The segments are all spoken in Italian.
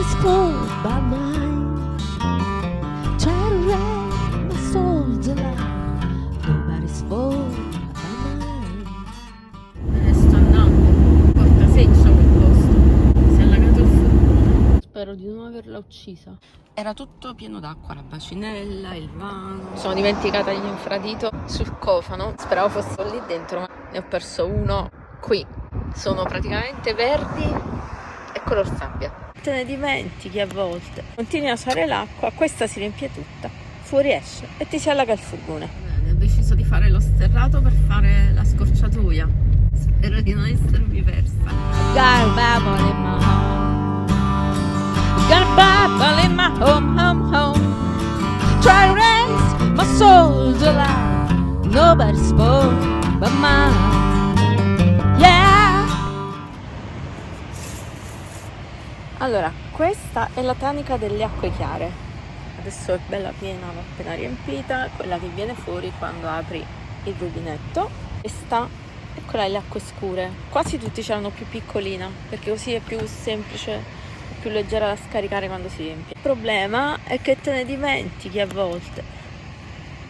Nobody's fooled by mine. Try to wrap my soul's alive. Nobody's fooled by mine. Sto andando, porta seccia quel posto, si è allagato il furgone. Spero di non averla uccisa. Era tutto pieno d'acqua, la bacinella, il vano. Sono dimenticata l'infradito sul cofano, speravo fosse lì dentro, ma ne ho perso uno qui. Sono praticamente verdi e color sabbia. Te ne dimentichi a volte. Continui a usare l'acqua, questa si riempie tutta, fuori esce e ti si allaga il furgone. Bene, ho deciso di fare lo sterrato per fare la scorciatoia. Spero di non essermi persa. Got a Bible in my home. Got a Bible in my home. Try to raise my soul's alive. Nobody's fault but mine. Yeah. Allora, questa è la tanica delle acque chiare. Adesso è bella piena, l'ho appena riempita. Quella che viene fuori quando apri il rubinetto. Questa è quella delle acque scure. Quasi tutti ce l'hanno più piccolina, perché così è più semplice, più leggera da scaricare quando si riempie. Il problema è che te ne dimentichi a volte.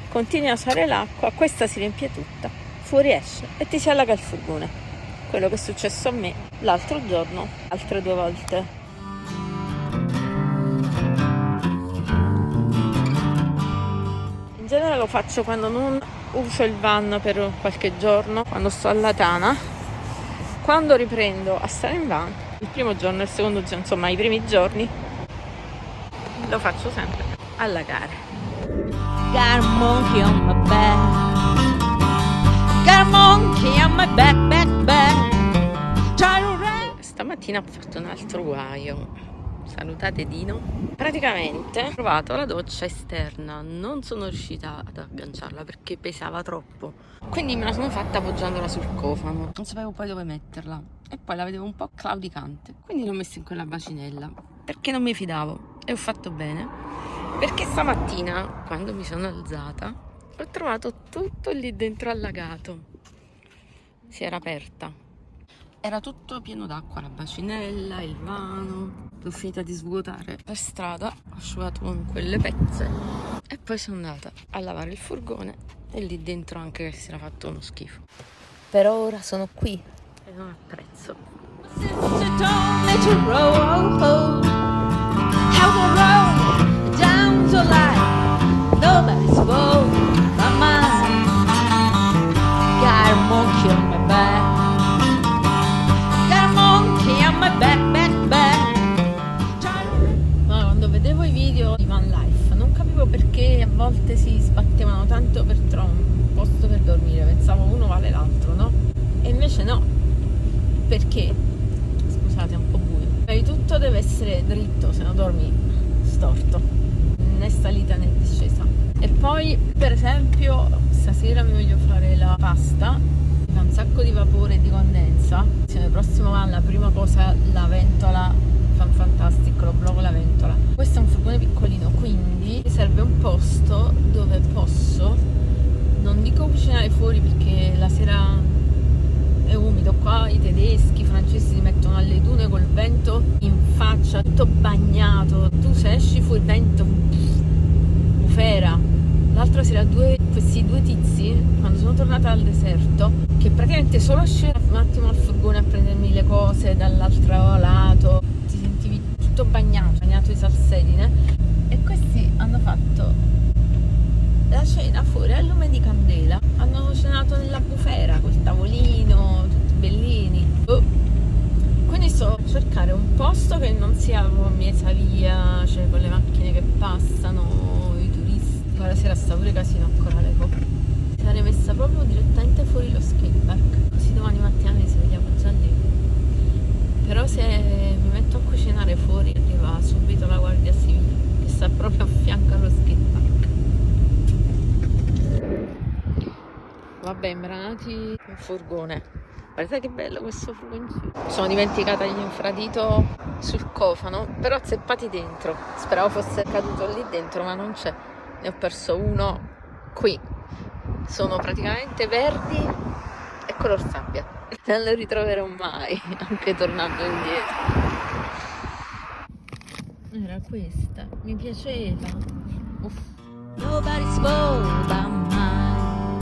Continui a usare l'acqua, questa si riempie tutta, fuori esce e ti si allaga il furgone. Quello che è successo a me l'altro giorno, altre 2 volte. In genere lo faccio quando non uso il van per qualche giorno, quando sto alla Tana. Quando riprendo a stare in van, il primo giorno, il secondo giorno, insomma i primi giorni, lo faccio sempre allagare. Got a monkey on my back. Got a monkey on my back. Try to run. Stamattina ho fatto un altro guaio. Salutate Dino. Praticamente ho provato la doccia esterna, non sono riuscita ad agganciarla perché pesava troppo, quindi me la sono fatta appoggiandola sul cofano. Non sapevo poi dove metterla e poi la vedevo un po' claudicante, quindi l'ho messa in quella bacinella perché non mi fidavo, e ho fatto bene, perché stamattina quando mi sono alzata ho trovato tutto lì dentro allagato. Si era aperta, era tutto pieno d'acqua, la bacinella, il vano. L'ho finita di svuotare per strada, ho asciugato con quelle pezze e poi sono andata a lavare il furgone, e lì dentro anche che si era fatto uno schifo. Per ora sono qui e non apprezzo. Sister told me to roll. How to roll down to life. Nobody's fault but mine. Got a monkey on my back. Got a monkey on my back. Quando vedevo i video di van life non capivo perché a volte si sbattevano tanto per trovare un posto per dormire, pensavo uno vale l'altro, no? E invece no, perché, scusate è un po' buio, prima di tutto deve essere dritto, se no dormi storto, né salita né discesa. E poi per esempio stasera mi voglio fare la pasta, mi fa un sacco di vapore e di condensa. Se nel prossimo van la prima cosa la ventola fantastico, lo provo la ventola. Questo è un furgone piccolino, quindi mi serve un posto dove posso, non dico cucinare fuori perché la sera è umido, qua i tedeschi, i francesi si mettono alle dune col vento in faccia, tutto bagnato, tu se esci fuori vento, bufera. L'altra sera questi due tizi, quando sono tornata dal deserto, che praticamente solo uscire un attimo al furgone a prendermi le cose dall'altro lato, ti sentivi tutto bagnato di salsedine, e questi hanno fatto la cena fuori al lume di candela, hanno cenato nella bufera col tavolino, tutti bellini. Quindi sto a cercare un posto che non sia messa via, cioè con le macchine che passano, i turisti. Poi la sera sta pure casino a Coraleco. Sarei messa proprio direttamente fuori lo skatepark, così domani mattina mi svegliamo già lì. Però se mi metto a cucinare fuori arriva subito la guardia civile che sta proprio a fianco allo skatepark. Vabbè, imbranati in furgone. Guardate che bello questo furgoncino. Sono dimenticata l'infradito sul cofano, però zeppati dentro. Speravo fosse caduto lì dentro, ma non c'è. Ne ho perso uno qui. Sono praticamente verdi e color sabbia. Non lo ritroverò mai, anche tornando indietro. Era questa, mi piaceva. Uff. Nobody's fault but mine.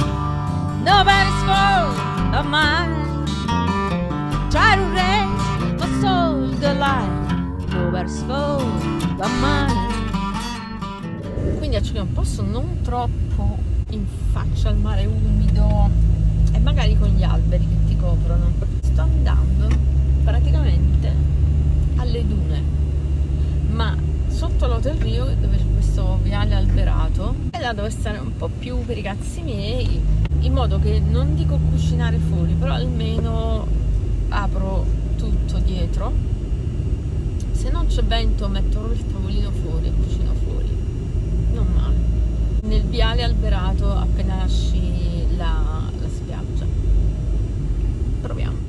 Nobody's fault but mine. Try to raise my soul to life. Nobody's fault but mine. Quindi acciughe un posto non troppo in faccia al mare umido e magari con gli alberi che ti coprono. Sto andando praticamente alle dune, ma sotto l'Hotel Rio, dove c'è questo viale alberato, e là dove stare un po' più per i cazzi miei, in modo che non dico cucinare fuori, però almeno apro tutto dietro. Se non c'è vento metto proprio il tavolino fuori e cucino fuori, non male, nel viale alberato appena lasci la spiaggia. Proviamo.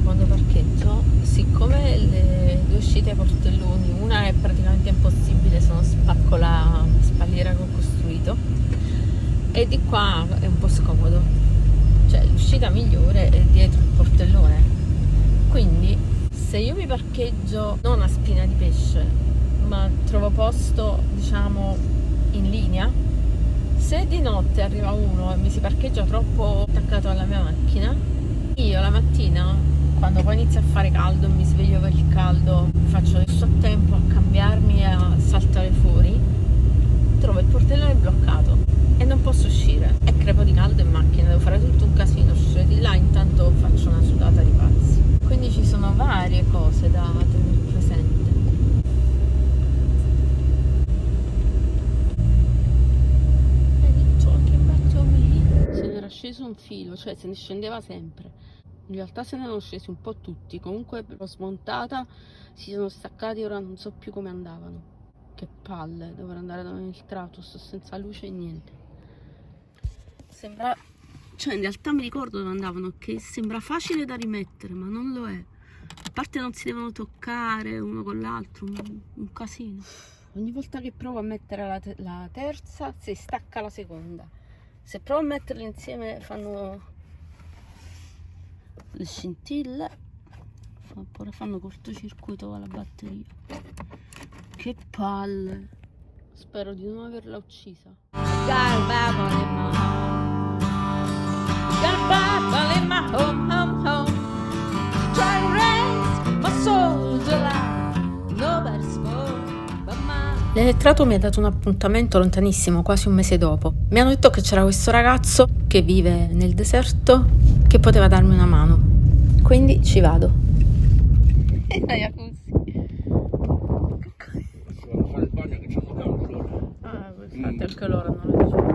Quando parcheggio, siccome le due uscite ai portelloni, una è praticamente impossibile, se non spacco la spalliera che ho costruito, e di qua è un po' scomodo, cioè l'uscita migliore è dietro il portellone. Quindi se io mi parcheggio non a Spina di Pesce, ma trovo posto diciamo in linea, se di notte arriva uno e mi si parcheggia troppo attaccato alla mia macchina, io la mattina, quando poi inizia a fare caldo e mi sveglio per il caldo, faccio giusto a tempo a cambiarmi e a saltare fuori, trovo il portellone bloccato e non posso uscire e crepo di caldo in macchina, devo fare tutto un casino, uscire di là, intanto faccio una sudata di pazzi. Quindi ci sono varie cose da tenere presente. Se ne era sceso un filo, cioè se ne scendeva sempre. In realtà se ne erano scesi un po' tutti, comunque l'ho smontata, si sono staccati e ora non so più come andavano. Che palle, dovrò andare nel tratto, sto senza luce e niente. Sembra, cioè in realtà mi ricordo dove andavano, che sembra facile da rimettere, ma non lo è. A parte non si devono toccare uno con l'altro, un casino. Ogni volta che provo a mettere la terza, si stacca la seconda. Se provo a metterle insieme fanno le scintille, oppure fanno cortocircuito alla batteria. Che palle, spero di non averla uccisa. Got a Bible in my home. Got a Bible in my home, home, home. Try to raise my soul to life. Nobody's fault but mine. L'elettrato mi ha dato un appuntamento lontanissimo, quasi un mese dopo. Mi hanno detto che c'era questo ragazzo che vive nel deserto che poteva darmi una mano. Quindi ci vado. E dai così. Devono fare il bagno che c'hanno caldo loro. Ah, infatti anche loro hanno ragione.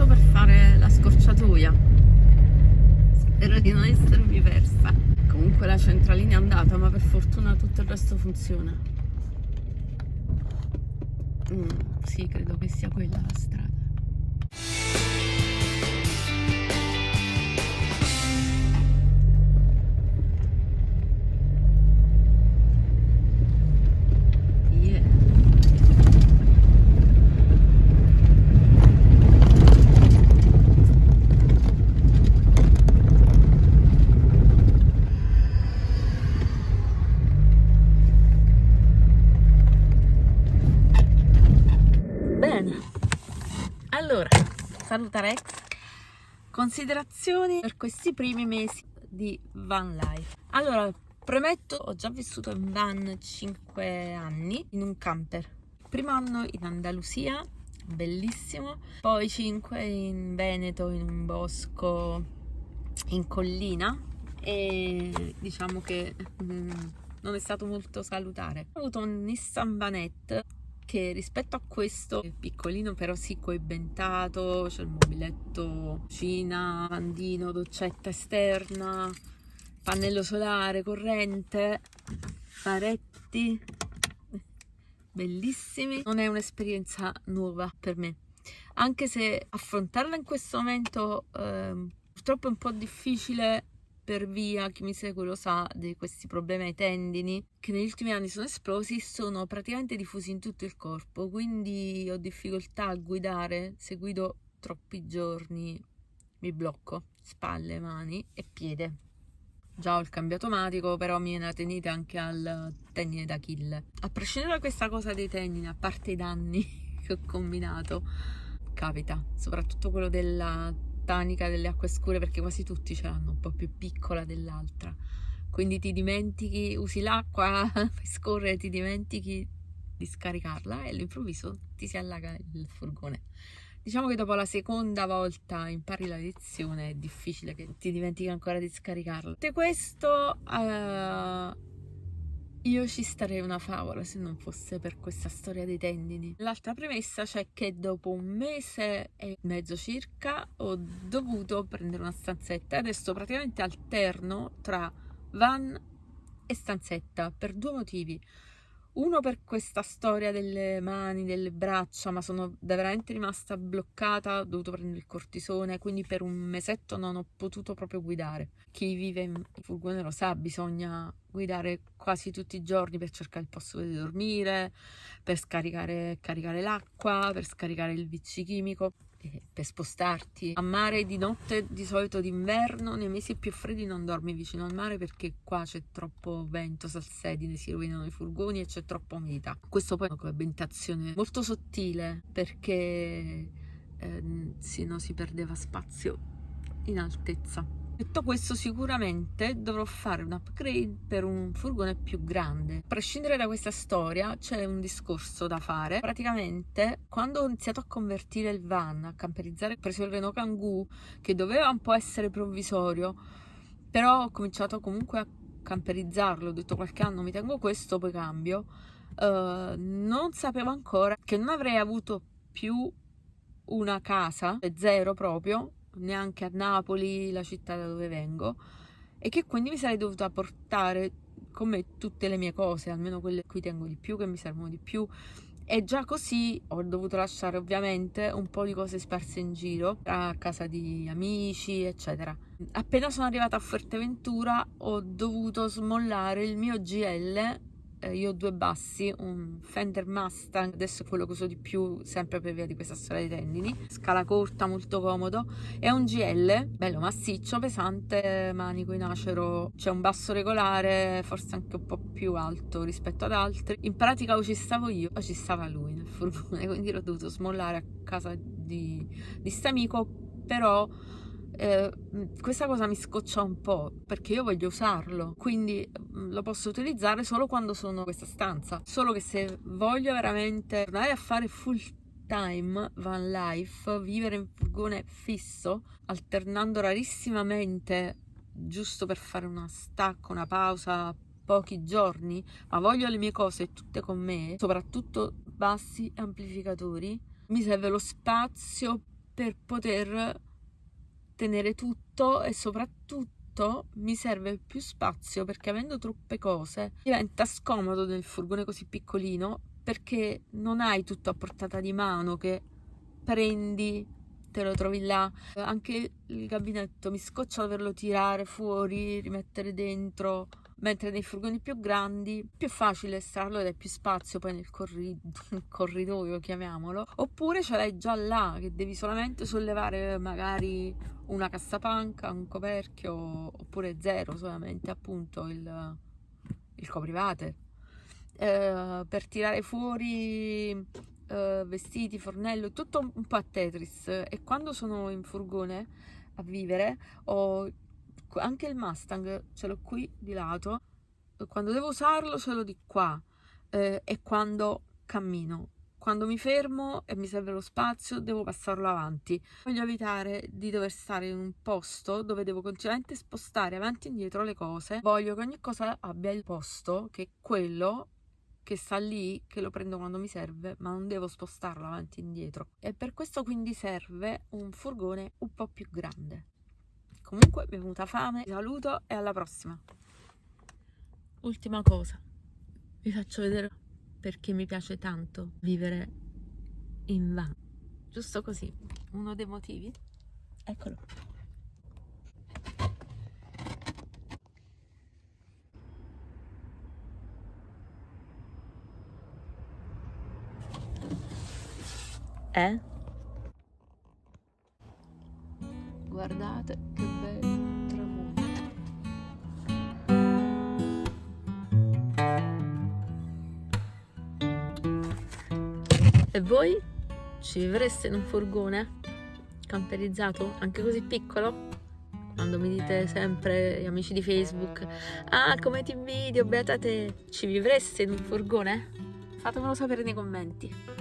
Per fare la scorciatoia, spero di non essermi persa. Comunque la centralina è andata, ma per fortuna tutto il resto funziona. Sì, credo che sia quella la strada. Allora, saluta Rex. Considerazioni per questi primi mesi di van life. Allora, premetto, ho già vissuto in van 5 anni in un camper. Primo anno in Andalusia, bellissimo, poi 5 in Veneto, in un bosco in collina, e diciamo che non è stato molto salutare. Ho avuto un Nissan Vanette che rispetto a questo è piccolino, però sì, coibentato, c'è il mobiletto, cucina, lavandino, doccetta esterna, pannello solare, corrente, faretti, bellissimi. Non è un'esperienza nuova per me, anche se affrontarla in questo momento purtroppo è un po' difficile per via, chi mi segue lo sa, di questi problemi ai tendini che negli ultimi anni sono esplosi, sono praticamente diffusi in tutto il corpo, quindi ho difficoltà a guidare. Se guido troppi giorni mi blocco, spalle, mani e piede. Già ho il cambio automatico, però mi viene la tendinite anche al tendine d'Achille. A prescindere da questa cosa dei tendini, a parte i danni che ho combinato, capita, soprattutto quello della tanica delle acque scure, perché quasi tutti ce l'hanno un po' più piccola dell'altra, quindi ti dimentichi, usi l'acqua per scorrere, ti dimentichi di scaricarla e all'improvviso ti si allaga il furgone. Diciamo che dopo la seconda volta impari la lezione, è difficile che ti dimentichi ancora di scaricarla. Detto questo, io ci starei una favola se non fosse per questa storia dei tendini. L'altra premessa c'è che dopo 1 mese e mezzo circa ho dovuto prendere una stanzetta e adesso praticamente alterno tra van e stanzetta per 2 motivi. Uno, per questa storia delle mani, delle braccia, ma sono veramente rimasta bloccata, ho dovuto prendere il cortisone, quindi per 1 mesetto non ho potuto proprio guidare. Chi vive in furgone lo sa, bisogna guidare quasi tutti i giorni per cercare il posto dove dormire, per caricare l'acqua, per scaricare il VC chimico, per spostarti. A mare di notte, di solito d'inverno, nei mesi più freddi non dormi vicino al mare perché qua c'è troppo vento, salsedine, si rovinano i furgoni e c'è troppa umidità. Questo poi è una coabitazione molto sottile perché no, si perdeva spazio in altezza. Detto questo, sicuramente dovrò fare un upgrade per un furgone più grande. A prescindere da questa storia, c'è un discorso da fare. Praticamente, quando ho iniziato a convertire il van, a camperizzare, ho preso il Renault Kangoo, che doveva un po' essere provvisorio, però ho cominciato comunque a camperizzarlo. Ho detto qualche anno mi tengo questo, poi cambio. Non sapevo ancora che non avrei avuto più una casa, zero proprio, neanche a Napoli, la città da dove vengo, e che quindi mi sarei dovuta portare con me tutte le mie cose, almeno quelle a cui tengo di più, che mi servono di più, e già così ho dovuto lasciare ovviamente un po' di cose sparse in giro a casa di amici, eccetera. Appena sono arrivata a Fuerteventura ho dovuto smollare il mio GL. Io ho 2 bassi, un Fender Mustang, adesso è quello che uso di più sempre per via di questa storia dei tendini, scala corta, molto comodo, e un GL bello massiccio, pesante, manico in acero, c'è un basso regolare, forse anche un po' più alto rispetto ad altri. In pratica o ci stavo io o ci stava lui nel furgone, quindi l'ho dovuto smollare a casa di st'amico, però questa cosa mi scoccia un po' perché io voglio usarlo, quindi lo posso utilizzare solo quando sono in questa stanza. Solo che se voglio veramente tornare a fare full time van life, vivere in furgone fisso, alternando rarissimamente giusto per fare una stacco, una pausa, pochi giorni, ma voglio le mie cose tutte con me, soprattutto bassi amplificatori, mi serve lo spazio per poter tenere tutto, e soprattutto mi serve più spazio perché avendo troppe cose diventa scomodo nel furgone così piccolino, perché non hai tutto a portata di mano, che prendi, te lo trovi là. Anche il gabinetto mi scoccia doverlo tirare fuori, rimettere dentro, mentre nei furgoni più grandi è più facile estrarlo ed è più spazio poi nel corridoio, chiamiamolo, oppure ce l'hai già là che devi solamente sollevare magari una cassapanca, un coperchio, oppure zero, solamente appunto il coprivater, per tirare fuori vestiti, fornello, tutto un po' a Tetris. E quando sono in furgone a vivere ho anche il Mustang, ce l'ho qui di lato, quando devo usarlo ce l'ho di qua, e quando cammino quando mi fermo e mi serve lo spazio devo passarlo avanti. Voglio evitare di dover stare in un posto dove devo continuamente spostare avanti e indietro le cose. Voglio che ogni cosa abbia il posto, che è quello che sta lì, che lo prendo quando mi serve, ma non devo spostarlo avanti e indietro. E per questo quindi serve un furgone un po' più grande. Comunque mi è venuta fame, vi saluto e alla prossima. Ultima cosa, vi faccio vedere perché mi piace tanto vivere in van. Giusto così, uno dei motivi. Eccolo. Guardate che bello tramonto. E voi ci vivreste in un furgone camperizzato, anche così piccolo? Quando mi dite sempre, gli amici di Facebook, ah, come ti invidio, beata te, ci vivreste in un furgone? Fatemelo sapere nei commenti.